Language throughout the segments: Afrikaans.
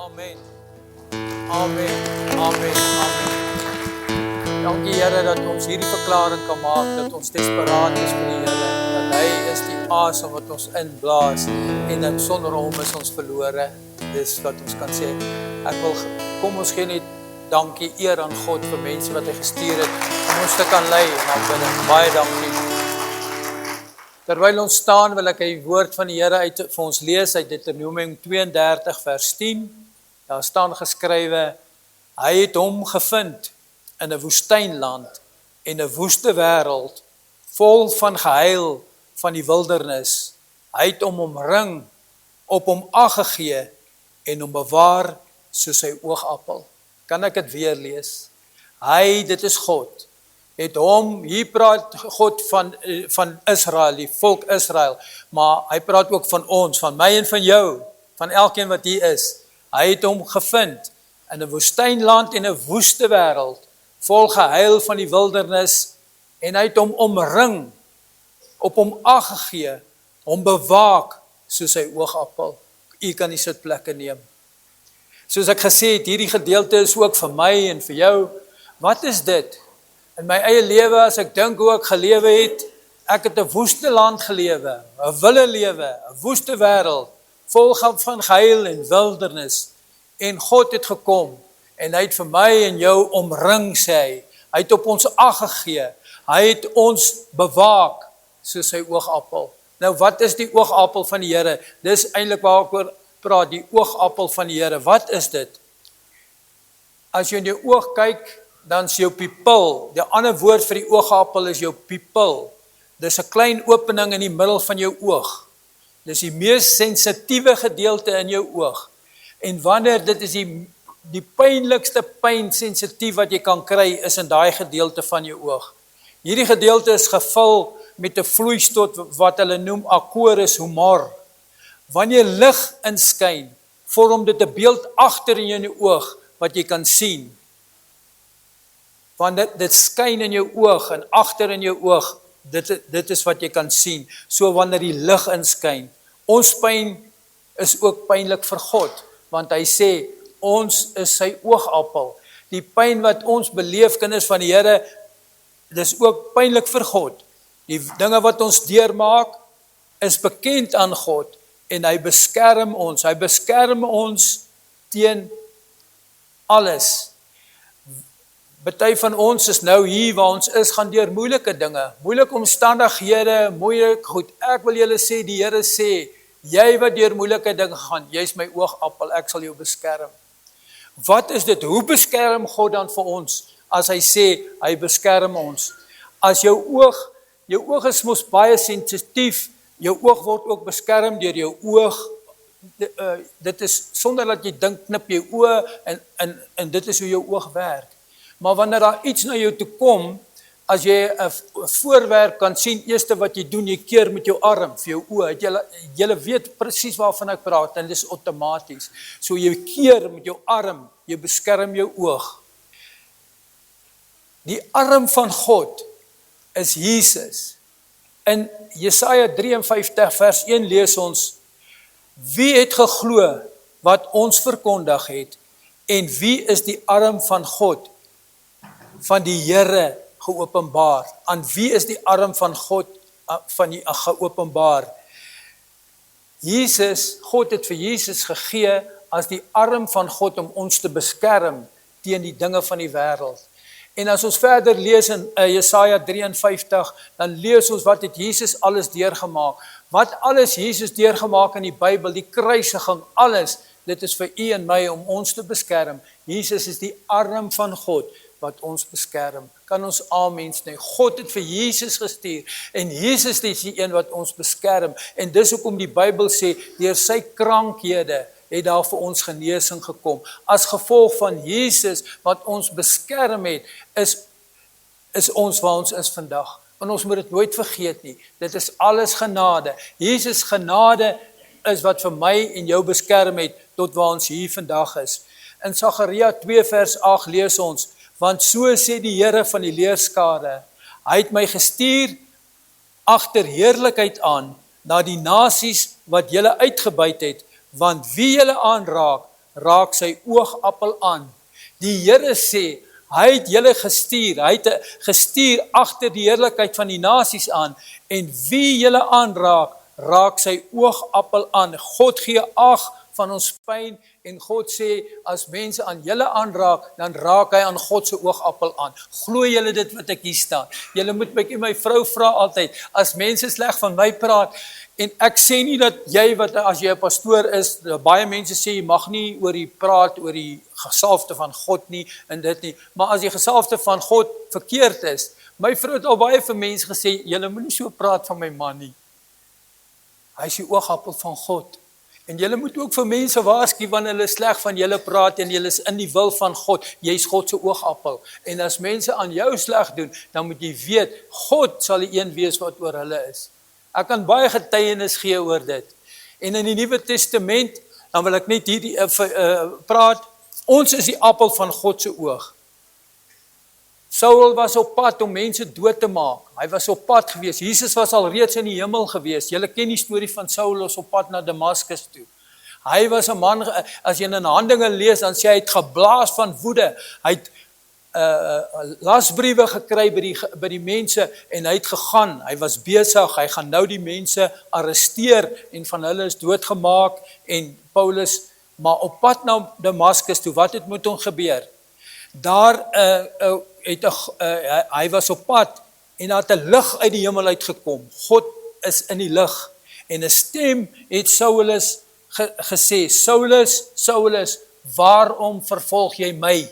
Amen. Amen. Amen. Amen. Dankie Here dat ons hierdie verklaring kan maak, dat ons desperaat is vir die Here, dat hy is die asem wat ons inblaas en dat sonder hom is ons verlore. Dis wat ons kan sê. Kom ons gee net dankie, eer aan God vir mense wat hy gestuur het om ons te kan lei en aanbidding. Baie dankie. Terwyl ons staan, wil ek die woord van die Here uit vir ons lees uit Deuteronomium 32 vers 10. Daar staan geskrywe: hy het hom gevind in 'n woestynland en 'n woeste wêreld, vol van gehuil van die wildernis. Hy het hom omring, op hom ag gegee en hom bewaar soos sy oogappel. Kan ek dit weer lees? Hy, dit is God, het hom, hier praat God van Israel, die volk Israel, maar hy praat ook van ons, van my en van jou, van elkeen wat hier is. Hy het hom gevind in 'n woestynland en 'n woeste wêreld, vol gehuil van die wildernis, en hy het hom omring, op hom ag gegee, hom bewaak soos sy oogappel. U kan die sitplekke neem. Soos ek gesê het, hierdie gedeelte is ook vir my en vir jou. Wat is dit? In my eie lewe, as ek dink hoe ek gelewe het, ek het 'n woeste land gelewe, 'n wille lewe, 'n woeste wêreld, vol van gehuil en wildernis. En God het gekom, en hy het vir my en jou omring, sê hy. Hy het op ons ag gegee. Hy het ons bewaak, soos sy oogappel. Nou, wat is die oogappel van die Here? Dis eintlik waar ek oor praat, die oogappel van die Here. Wat is dit? As jy in jou oog kyk, dan is jou pupil. Die ander woord vir die oogappel is jou pupil. Dis 'n klein opening in die middel van jou oog. Dis die mees sensitiewe gedeelte in jou oog. En wanneer dit is die pynlikste pyn sensitief wat jy kan kry, is in daai gedeelte van jou oog. Hierdie gedeelte is gevul met 'n vloeistof wat hulle noem aqueous humor. Wanneer lig inskyn, vorm dit 'n beeld agter in jou oog wat jy kan sien. Want dit skyn in jou oog en agter in jou oog, dit is wat jy kan sien. So wanneer die lig inskyn, ons pyn is ook pynlik vir God, want hy sê, ons is sy oogappel. Die pyn wat ons beleef, kinders van die Here, dis ook pynlik vir God. Die dinge wat ons deurmaak, is bekend aan God, en hy beskerm ons. Hy beskerm ons teen alles. Party van ons is nou hier waar ons is, gaan deur moeilike dinge, moeilike omstandighede, moeilik goed. Ek wil julle sê, die Here sê, jy wat deur moeilike dinge gaan, jy is my oogappel, ek sal jou beskerm. Wat is dit? Hoe beskerm God dan vir ons, as hy sê, hy beskerm ons? As jou oog is mos baie sensitief, jou oog word ook beskerm deur jou oog, dit is, sonder dat jy dink, knip jou oë, en dit is hoe jou oog werk. Maar wanneer daar iets na jou toe kom, as jy 'n voorwerp kan sien, eerste wat jy doen, jy keer met jou arm vir jou oë. Julle weet presies waarvan ek praat, en dit is outomaties. So jy keer met jou arm, jy beskerm jou oog. Die arm van God is Jesus. In Jesaja 53 vers 1 lees ons: wie het geglo wat ons verkondig het, en wie is die arm van God, van die Here geopenbaar? Aan wie is die arm van God geopenbaar? Jesus, God het vir Jesus gegee as die arm van God om ons te beskerm teen die dinge van die wêreld. En as ons verder lees in Jesaja 53, dan lees ons wat het Jesus alles deurgemaak. Wat alles Jesus deurgemaak in die Bybel, die kruisiging, alles, dit is vir u en my om ons te beskerm. Jesus is die arm van God wat ons beskerm. Kan ons amen sê? God het vir Jesus gestuur, en Jesus is die een wat ons beskerm. En dis hoekom die Bybel sê, deur sy krankhede het daar vir ons genesing gekom. As gevolg van Jesus wat ons beskerm het, is ons waar ons is vandag. En ons moet dit nooit vergeet nie. Dit is alles genade. Jesus genade is wat vir my en jou beskerm het tot waar ons hier vandag is. In Sagaria 2 vers 8 lees ons: want so sê die Here van die leerskare, hy het my gestuur agter heerlikheid aan, na die nasies wat julle uitgebuit het, want wie julle aanraak, raak sy oogappel aan. Die Here sê, hy het julle gestuur, hy het gestuur agter die heerlikheid van die nasies aan, en wie julle aanraak, raak sy oogappel aan. God gee ag van ons pyn, en God sê, as mense aan julle aanraak, dan raak hy aan God se oogappel aan. Glo julle dit wat ek hier staan? Julle moet my vrou vra altyd, as mense sleg van my praat, en ek sê nie dat jy, as jy 'n pastoor is, baie mense sê, jy mag nie oor die praat, oor die gesalfde van God nie, en dit nie, maar as die gesalfde van God verkeerd is, my vrou het al baie vir mense gesê, julle moenie so praat van my man nie. Hy is die oogappel van God. En julle moet ook vir mense waarsku wanneer hulle sleg van julle praat en julle is in die wil van God. Jy's God se oogappel. En as mense aan jou sleg doen, dan moet jy weet, God sal die een wees wat oor hulle is. Ek kan baie getuienis gee oor dit. En in die Nuwe Testament, dan wil ek net hierdie praat, ons is die appel van God se oog. Saul was op pad om mense dood te maak. Hy was op pad gewees. Jesus was al reeds in die hemel gewees. Julle ken die storie van Saul op pad na Damaskus toe. Hy was 'n man, as jy in Handelinge lees, dan sê hy het geblaas van woede. Hy het lasbriewe gekry by die mense en hy het gegaan. Hy was besig, hy gaan nou die mense arresteer en van hulle is doodgemaak en Paulus, maar op pad na Damaskus toe, wat het met hom gebeur? Daar hy was op pad en daar het 'n lig uit die hemel uitgekom. God is in die lig en 'n stem het Saulus gesê, Saulus, Saulus, waarom vervolg jy my?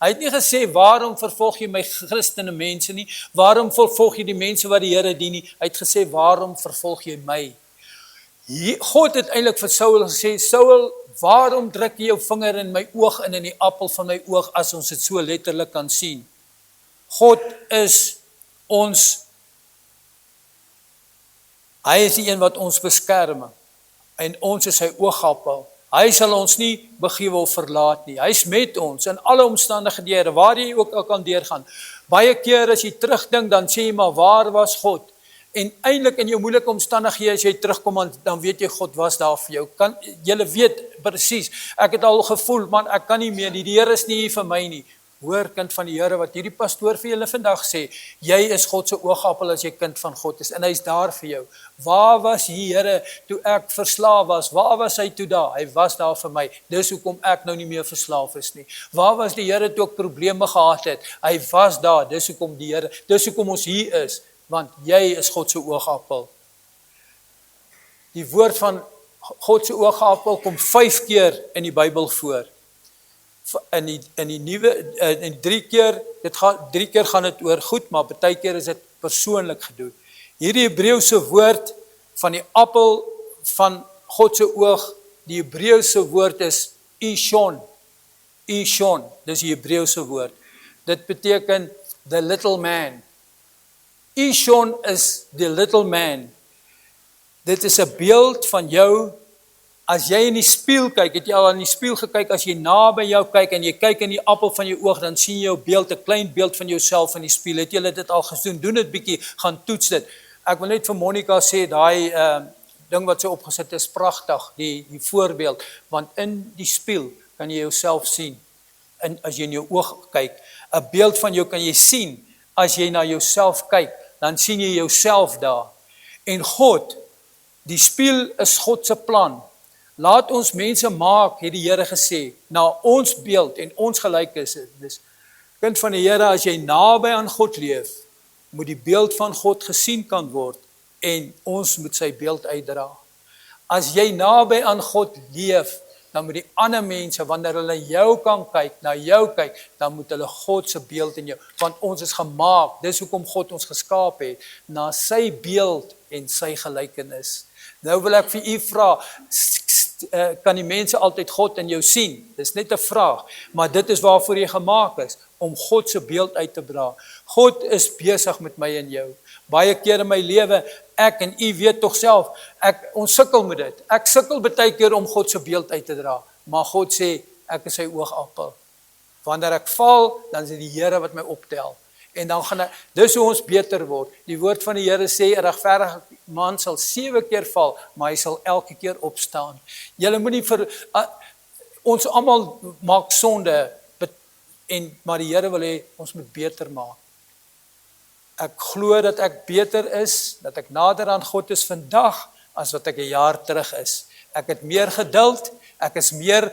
Hy het nie gesê, waarom vervolg jy my Christene mense nie? Waarom vervolg jy die mense wat die Here dien nie? Hy het gesê, waarom vervolg jy my? God het eintlik vir Saul gesê, Saul, waarom druk jy jou vinger in my oog en in die appel van my oog, as ons dit so letterlik kan sien? God is ons, hy is die een wat ons beskerm, en ons is sy oogappel. Hy sal ons nie begewe of verlaat nie. Hy is met ons in alle omstandighede, waar jy ook al kan deurgaan. Baie keer as jy terugdink, dan sê jy maar, waar was God? En eintlik in jou moeilike omstandighede, as jy terugkom, dan weet jy, God was daar vir jou. Julle weet presies, ek het al gevoel, man, ek kan nie meer nie, die Here is nie hier vir my nie. Hoor, kind van die Here, wat hierdie pastoor vir julle vandag sê, jy is God se oogappel as jy kind van God is, en hy is daar vir jou. Waar was die Here toe ek verslaaf was? Waar was hy toe daar? Hy was daar vir my. Dis hoekom ek nou nie meer verslaaf is nie. Waar was die Here toe ek probleme gehad het? Hy was daar. Dis hoekom die Here, dis hoekom ons hier is, want jy is God se oogappel. Die woord van God se oogappel kom 5 keer in die Bybel voor. In die nuwe, in 3 keer, 3 keer gaan dit oor goed, maar baie keer is dit persoonlik gedoen. Hierdie Hebreëse woord van die appel van God se oog, die Hebreëse woord is Ishon. Ishon, dis die Hebreëse woord. Dit beteken the little man. Ishon is the little man. Dit is 'n beeld van jou. As jy in die spieël kyk, het jy al in die spieël gekyk, as jy naby jou kyk en jy kyk in die appel van jou oog, dan sien jy jou beeld, 'n klein beeld van jouself in die spieël. Het jy dit al gedoen? Doen dit bietjie, gaan toets dit. Ek wil net vir Monica sê, daai ding wat sy opgesit is pragtig, die voorbeeld, want in die spieël kan jy jouself sien. En as jy in jou oog kyk, 'n beeld van jou kan jy sien. As jy na jouself kyk, dan sien jy jouself daar. En God, die spieël is God se plan. Laat ons mense maak, het die Here gesê, na ons beeld en ons gelykenis. Dus, kind van die Here, as jy naby aan God leef, moet die beeld van God gesien kan word en ons moet sy beeld uitdra. As jy naby aan God leef, dan moet die ander mense, wanneer hulle jou kan kyk, na jou kyk, dan moet hulle God se beeld in jou, want ons is gemaak, dis hoekom God ons geskaap het, na sy beeld en sy gelykenis. Nou wil ek vir u vra, kan die mense altyd God in jou sien? Dis net 'n vraag, maar dit is waarvoor jy gemaak is, om God se beeld uit te dra. God is besig met my en jou. Baie keer in my lewe, ek en u weet tog self, ons sukkel met dit. Ek sukkel baie keer om God se beeld uit te dra, maar God sê, ek is sy oogappel. Wanneer ek val, dan is dit die Here wat my optel. En dan gaan dis hoe ons beter word. Die woord van die Here sê, 'n regverdige man sal 7 keer val, maar hy sal elke keer opstaan. Julle moenie Ons almal maak sonde, maar die Here wil hê ons moet beter maak. Ek glo dat ek beter is, dat ek nader aan God is vandag, as wat ek 'n jaar terug is. Ek het meer geduld, ek is meer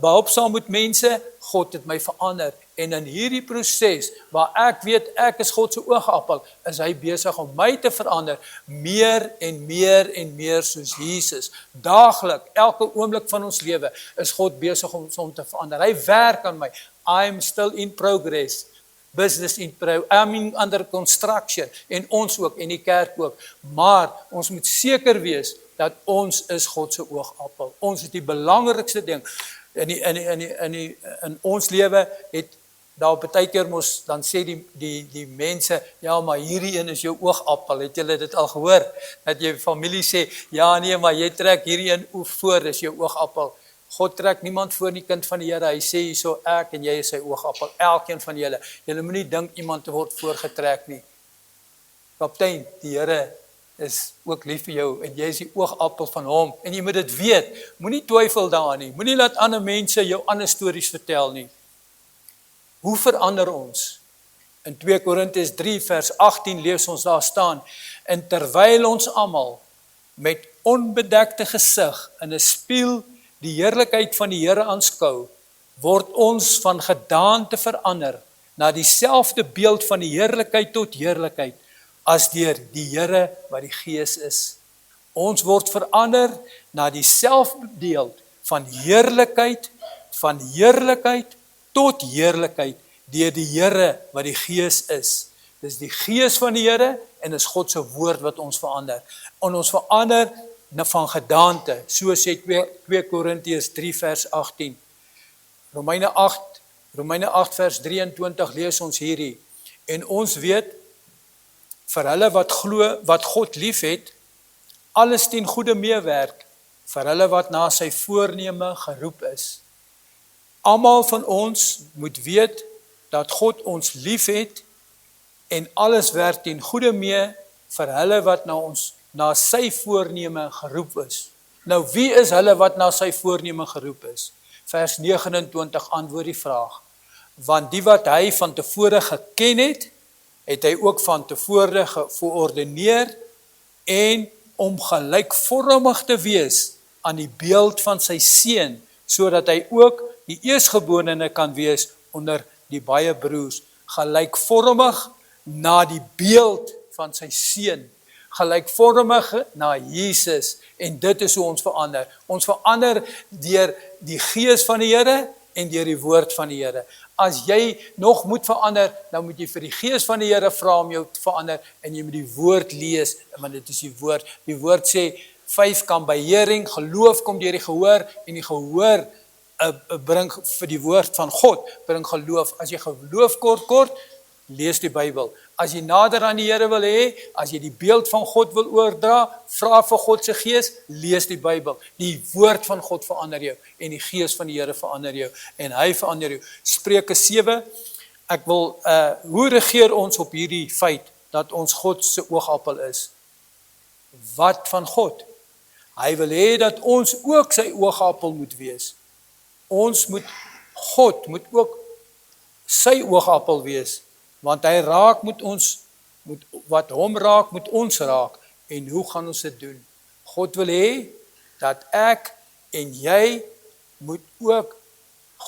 behulpsaam met mense, God het my verander. En in hierdie proses, waar ek weet ek is God se oogappel, is hy besig om my te verander, meer en meer en meer soos Jesus. Daaglik, elke oomblik van ons lewe, is God besig om ons te verander. Hy werk aan my. I'm still in progress. Business under construction, en ons ook, en die kerk ook. Maar ons moet seker wees dat ons is God se oogappel. Ons is die belangrikste ding. In ons lewe het daar baie keer mos, dan sê die mense, ja, maar hierdie een is jou oogappel. Het julle dit al gehoor? Dat jy familie sê, ja nee, maar jy trek hierdie een voor, dis jou oogappel. God trek niemand voor die kind van die Here. Hy sê hierso, ek en jy is sy oogappel, elkeen van julle. Julle moenie dink iemand word voorgetrek nie. Kaptein, die Here is ook lief vir jou en jy is die oogappel van hom en jy moet dit weet. Moenie twyfel daaraan nie. Moenie laat ander mense jou ander stories vertel nie. Hoe verander ons? In 2 Korintiërs 3 vers 18 lees ons daar staan, en terwyl ons almal met onbedekte gesig in 'n spieël die heerlikheid van die Here aanskou, word ons van gedaante verander na dieselfde beeld van die heerlikheid tot heerlikheid as deur die Here wat die Gees is. Ons word verander na dieselfde beeld van heerlikheid tot heerlikheid deur die Here wat die Gees is. Dis die Gees van die Here en is God se woord wat ons verander. En ons verander van gedaante, so sê 2 Korintiërs 3 vers 18. Romeine 8 vers 23 lees ons hierdie. En ons weet, vir hulle wat glo, wat God lief het, alles ten goeie meewerk, vir hulle wat na sy voorneme geroep is. Almal van ons moet weet, dat God ons lief het, en alles werk ten goeie mee, vir hulle wat na sy voorneme geroep is. Nou, wie is hulle wat na sy voorneme geroep is? Vers 29 antwoord die vraag. Want die wat hy van tevore geken het, het hy ook van tevore geordineer en om gelykvormig te wees aan die beeld van sy seun, sodat hy ook die eerstgeborene kan wees onder die baie broers. Gelykvormig na die beeld van sy seun. Gelykvormig na Jesus, en dit is hoe ons verander. Ons verander deur die Gees van die Here en deur die woord van die Here. As jy nog moet verander, dan moet jy vir die Gees van die Here vra om jou te verander, en jy moet die woord lees, want dit is die woord. Die woord sê, faith kan by hearing, geloof kom deur die gehoor, en die gehoor bring vir die woord van God, bring geloof. As jy geloof kort, lees die Bybel. As jy nader aan die Here wil hê, as jy die beeld van God wil oordra, vra vir God se Gees, lees die Bybel. Die woord van God verander jou, en die Gees van die Here verander jou, en hy verander jou. Spreuke 7, ek wil, hoe regeer ons op hierdie feit, dat ons God se oogappel is? Wat van God? Hy wil hê dat ons ook sy oogappel moet wees. God moet ook sy oogappel wees, want hy raak met ons, wat hom raak, moet ons raak. En hoe gaan ons dit doen? God wil hê, dat ek en jy moet ook,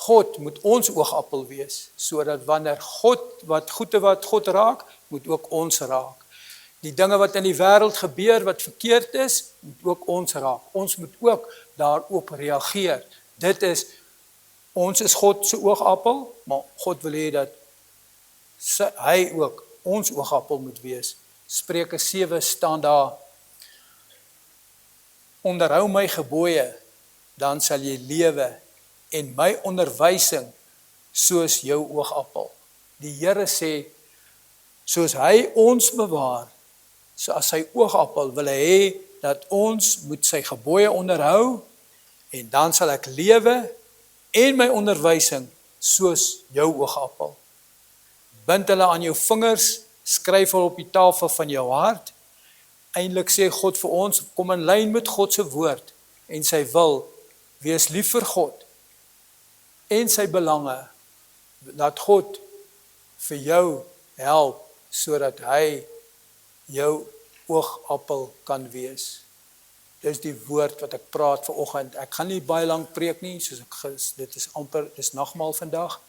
God moet ons oogappel wees, sodat wanneer wat God raak, moet ook ons raak. Die dinge wat in die wêreld gebeur, wat verkeerd is, moet ook ons raak. Ons moet ook daarop reageer. Ons is God se oogappel, maar God wil hê dat hy ook ons oogappel moet wees. Spreuke 7 staan daar, onderhou my gebooie, dan sal jy lewe, en my onderwysing soos jou oogappel. Die Here sê, soos hy ons bewaar, so as sy oogappel wil hy hê, dat ons moet sy gebooie onderhou, en dan sal ek lewe, en my onderwysing soos jou oogappel. Bind hulle aan jou vingers, skryf hulle op die tafel van jou hart. Eintlik sê God vir ons, kom in lyn met God se woord en sy wil, wees lief vir God en sy belange, laat God vir jou help, sodat hy jou oogappel kan wees. Dis die woord wat ek praat vanoggend. Ek gaan nie baie lank preek nie, soos dit is amper, dis nagmaal vandag.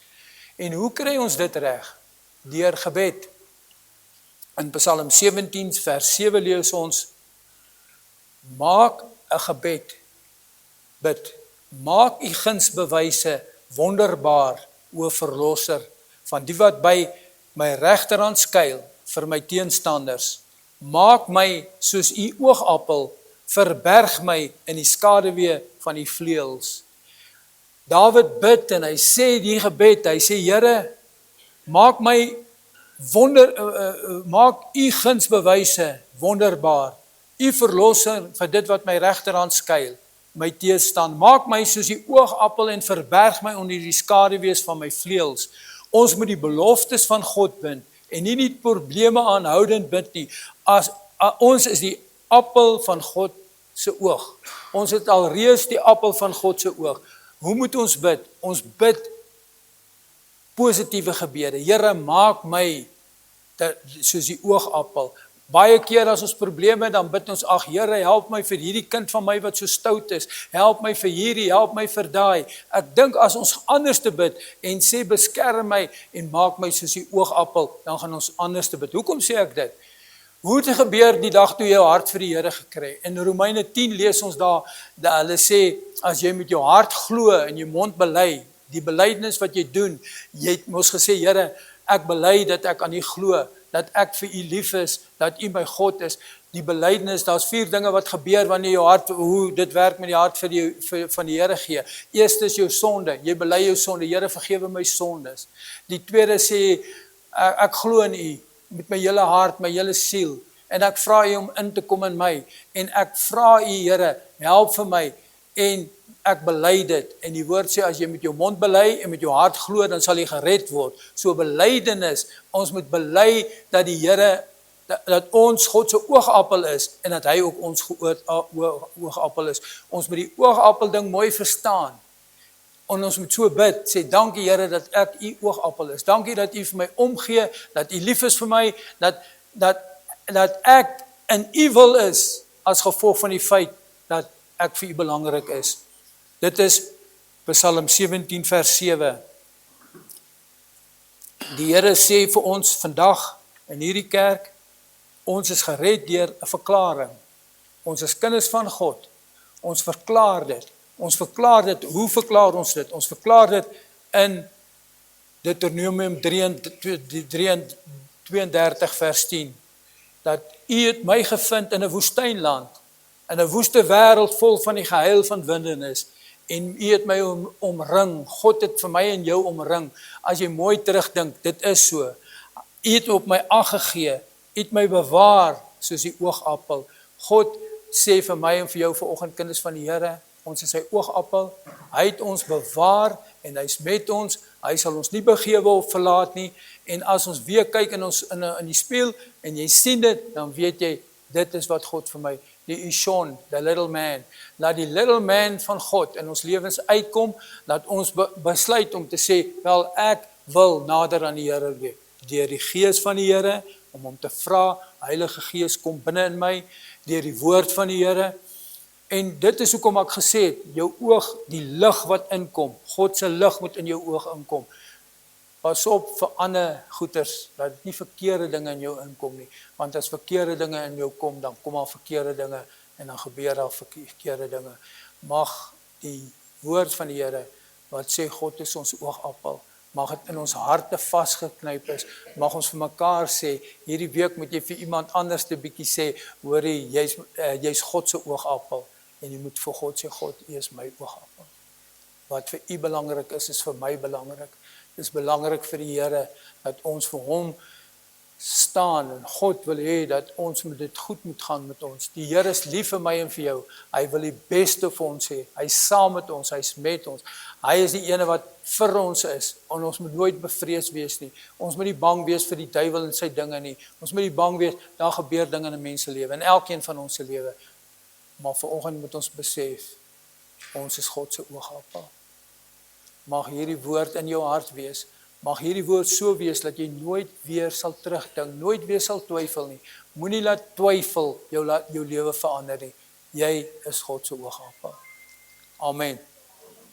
En hoe kry ons dit reg? Deur gebed. In Psalm 17 vers 7 lees ons, maak 'n gebed, bid, maak u gunsbewyse wonderbaar, o verlosser, van die wat by my regterhand skuil vir my teenstanders. Maak my soos u oogappel, verberg my in die skaduwee van u vleuels. Dawid bid en hy sê die gebed, hy sê, Here, maak my maak u gunsbewyse wonderbaar, u verlosser vir dit wat my regterhand skuil, my teëstand. Maak my soos die oogappel en verberg my onder die skaduwees van my vleuels. Ons moet die beloftes van God bind en nie die probleme aanhoudend bind nie. Ons is die appel van God se oog. Ons het alreeds die appel van God se oog. Hoe moet ons bid? Ons bid positiewe gebede. Here, maak my soos die oogappel. Baie keer as ons probleme, dan bid ons, ag Here, help my vir hierdie kind van my wat so stout is. Help my vir hierdie, help my vir daai. Ek dink as ons anders te bid en sê beskerm my en maak my soos die oogappel, dan gaan ons anders te bid. Hoekom sê ek dit? Hoe het gebeur die dag toe jy jou hart vir die Here gekry? In Romeine 10 lees ons daar, hulle sê, as jy met jou hart glo en jou mond bely, die belydenis wat jy doen, jy het mos gesê, Here, ek bely dat ek aan U glo, dat ek vir U lief is, dat U my God is. Die belydenis, daar's 4 dinge wat gebeur wanneer jou hart, hoe dit werk met die hart van die Here gee. Eerste is jou sonde, jy bely jou sonde, Here, vergewe my sondes. Die tweede sê, ek glo in U, met my hele hart, my hele siel, en ek vra U om in te kom in my, en ek vra U, Here, help vir my, en ek bely dit, en die woord sê, as jy met jou mond bely, en met jou hart glo, dan sal jy gered word. So belydenis, ons moet bely, dat die Here, dat ons God se oogappel is, en dat hy ook ons oogappel is. Ons moet die oogappel ding mooi verstaan, en ons moet so bid, sê, dankie Here, dat ek U oogappel is, dankie dat U vir my omgee, dat U lief is vir my, dat ek in U wil is, as gevolg van die feit, dat ek vir U belangrik is. Dit is Psalm 17 vers 7. Die Here sê vir ons vandag in hierdie kerk, ons is gered deur 'n verklaring. Ons is kinders van God. Ons verklaar dit. Ons verklaar dit. Hoe verklaar ons dit? Ons verklaar dit in Deuteronomium 32 vers 10. Dat U het my gevind in 'n woestynland, in 'n woeste wêreld vol van die gehuil van windernis. En U het my omring, God het vir my en jou omring. As jy mooi terugdink, dit is so. U het op my aangegee, U het my bewaar, soos die oogappel. God sê vir my en vir jou vanoggend, kinders van die Here, ons is sy oogappel, hy het ons bewaar, en hy is met ons, hy sal ons nie begewe of verlaat nie, en as ons weer kyk in die spieël, en jy sien dit, dan weet jy, dit is wat God vir my, die Ishon, the little man, laat die little man van God in ons lewens uitkom, laat ons besluit om te sê, wel ek wil nader aan die Here wees, deur die Gees van die Here, om hom te vra, Heilige Gees kom binne in my, deur die woord van die Here, en dit is hoekom ek gesê het, jou oog, die lig wat inkom, God se lig moet in jou oog inkom. Pas op vir ander goeters, dat dit nie verkeerde dinge in jou inkom nie, want as verkeerde dinge in jou kom, dan kom al verkeerde dinge, en dan gebeur al verkeerde dinge. Mag die woord van die Here, wat sê God is ons oogappel, mag dit in ons harte vasgeknyp is, mag ons vir mekaar sê, hierdie week moet jy vir iemand anders 'n bietjie sê, hoorie, jy's God se oogappel, en jy moet vir God sê, God, U is my oogappel. Wat vir U belangrik is vir my belangrik. Dit is belangrik vir die Here, dat ons vir hom staan, en God wil hê, dat ons met dit goed moet gaan met ons. Die Here is lief vir my en vir jou, hy wil die beste vir ons hê, hy is saam met ons, hy is met ons, hy is die ene wat vir ons is, en ons moet nooit bevrees wees nie, ons moet nie bang wees vir die duiwel en sy dinge nie, ons moet nie bang wees, daar gebeur dinge in 'n mens se lewe, in elkeen van ons se lewe, maar vanoggend moet ons besef, Ons is God se oogappel. Mag hierdie woord in jou hart wees. Mag hierdie woord so wees dat jy nooit weer sal terugdink, nooit weer sal twyfel nie. Moenie laat twyfel jou lewe verander nie. Jy is God se oogappel. Amen.